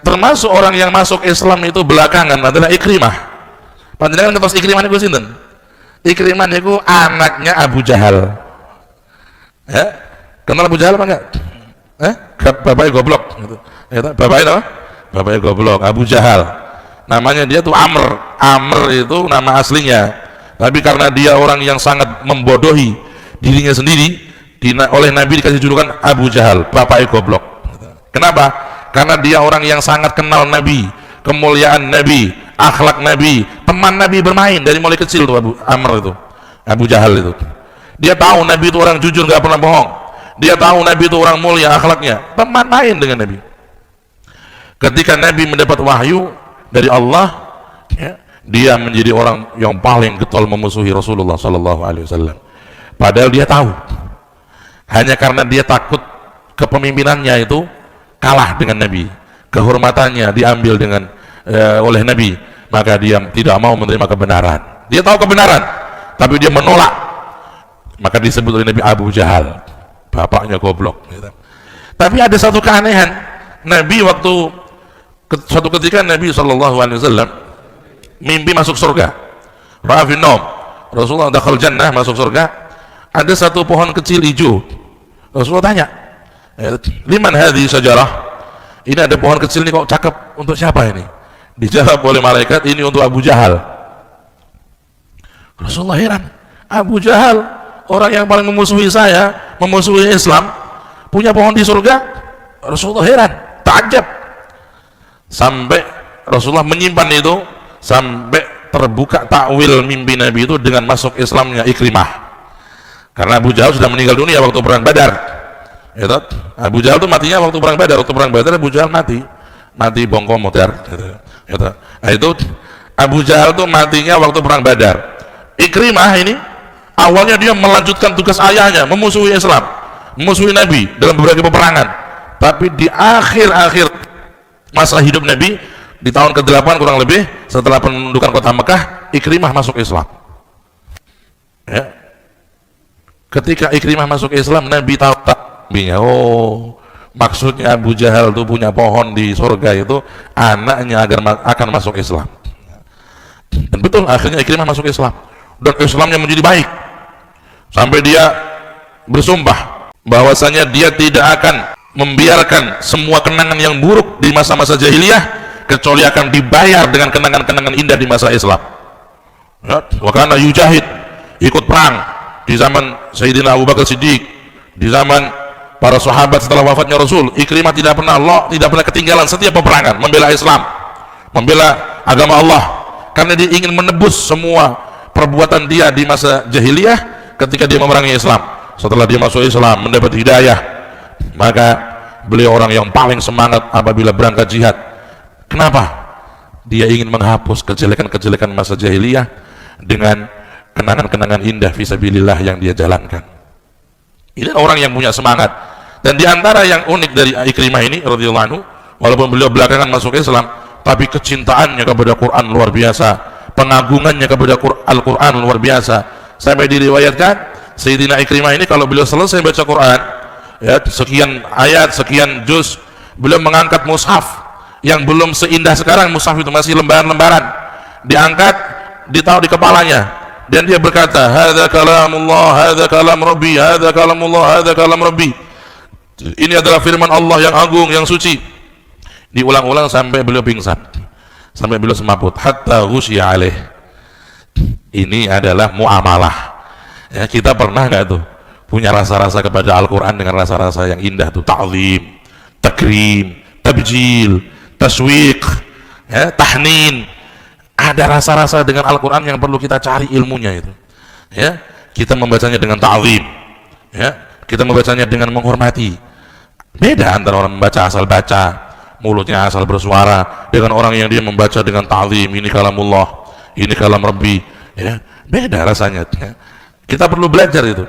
termasuk orang yang masuk Islam itu belakangan adalah Ikrimah. Panjenengan ngertos Ikrimah niku sinten? Ikrimah niku anaknya Abu Jahal. Ya, kenal Abu Jahal apa enggak? Bapaknya goblok gitu. Ya, bapaknya apa? Bapaknya goblok, Abu Jahal. Namanya dia tuh Amr. Amr itu nama aslinya. Tapi karena dia orang yang sangat membodohi dirinya sendiri, oleh Nabi dikasih julukan Abu Jahal, bapaknya goblok. Kenapa? Karena dia orang yang sangat kenal Nabi, kemuliaan Nabi, akhlak Nabi, teman Nabi bermain dari mulai kecil tuh Amr itu, Abu Jahal itu. Dia tahu Nabi itu orang jujur, nggak pernah bohong. Dia tahu Nabi itu orang mulia akhlaknya, teman main dengan Nabi. Ketika Nabi mendapat wahyu dari Allah, ya, dia menjadi orang yang paling getol memusuhi Rasulullah Sallallahu Alaihi Wasallam. Padahal dia tahu, hanya karena dia takut kepemimpinannya itu kalah dengan Nabi, kehormatannya diambil dengan oleh Nabi, maka dia tidak mau menerima kebenaran. Dia tahu kebenaran, tapi dia menolak. Maka disebut oleh Nabi Abu Jahal, bapaknya goblok. Tapi ada satu keanehan, Nabi suatu ketika Nabi Shallallahu Alaihi Wasallam mimpi masuk surga. Ra'afin nom, Rasulullah dakhal jannah, masuk surga. Ada satu pohon kecil hijau. Rasulullah tanya, liman hadhi sajarah? Ini ada pohon kecil ini kok cakep, untuk siapa ini? Dijawab oleh malaikat, ini untuk Abu Jahal. Rasulullah heran, Abu Jahal, orang yang paling memusuhi saya, memusuhi Islam, punya pohon di surga? Rasulullah heran, takjub. Sampai Rasulullah menyimpan itu sampai terbuka takwil mimpi Nabi itu dengan masuk Islamnya Ikrimah. Karena Abu Jahal sudah meninggal dunia waktu perang Badar. Ya, Abu Jahal itu matinya waktu perang Badar. Waktu perang Badar Abu Jahal mati bongkong modar. Nah itu Abu Jahal itu matinya waktu perang Badar. Ikrimah ini awalnya dia melanjutkan tugas ayahnya, memusuhi Islam, memusuhi Nabi dalam berbagai peperangan. Tapi di akhir masa hidup Nabi, di tahun ke-8 kurang lebih setelah pendudukan kota Mekah, Ikrimah masuk Islam. Ya. Ketika Ikrimah masuk Islam, Nabi tahu takbinya. Oh, maksudnya Abu Jahal itu punya pohon di surga itu anaknya akan masuk Islam. Dan betul, akhirnya Ikrimah masuk Islam. Dan Islamnya menjadi baik. Sampai dia bersumpah bahwasanya dia tidak akan membiarkan semua kenangan yang buruk di masa-masa jahiliyah kecuali akan dibayar dengan kenangan-kenangan indah di masa Islam. Wa kana yujahid, ikut perang di zaman Sayyidina Abu Bakar Siddiq, di zaman para sahabat setelah wafatnya Rasul. Ikrimah tidak pernah ketinggalan setiap peperangan, membela Islam, membela agama Allah, karena dia ingin menebus semua perbuatan dia di masa jahiliyah ketika dia memerangi Islam. Setelah dia masuk Islam, mendapat hidayah, maka beliau orang yang paling semangat apabila berangkat jihad. Kenapa? Dia ingin menghapus kejelekan-kejelekan masa jahiliyah dengan kenangan-kenangan indah fisabilillah yang dia jalankan. Ini orang yang punya semangat. Dan diantara yang unik dari Ikrimah ini radhiyallahu anhu, walaupun beliau belakangan masuk Islam, tapi kecintaannya kepada Quran luar biasa, pengagungannya kepada Al-Quran luar biasa. Sampai diriwayatkan Sayyidina Ikrimah ini kalau beliau selesai baca Quran, ya, sekian ayat, sekian juz, beliau mengangkat mushaf yang belum seindah sekarang. Mushaf itu masih lembaran-lembaran, diangkat, ditaruh di kepalanya, dan dia berkata, hadza kalamullah, hadza kalam rabbi, hadza kalamullah, hadza kalam rabbi. Ini adalah firman Allah yang agung, yang suci. Diulang-ulang sampai beliau pingsan, sampai beliau semaput, hatta ghusya alaih. Ini adalah muamalah. Ya, kita pernah nggak tuh punya rasa-rasa kepada Al-Quran dengan rasa-rasa yang indah tuh, ta'zim, takrim, tabjil, taswiq, ya, tahnin. Ada rasa-rasa dengan Al-Quran yang perlu kita cari ilmunya itu. Ya, kita membacanya dengan ta'zim, ya, kita membacanya dengan menghormati. Beda antara orang membaca asal baca, mulutnya asal bersuara, dengan orang yang dia membaca dengan ta'zim. Ini kalamullah, ini kalam Rabbi, ya, beda rasanya. Ya. Kita perlu belajar itu.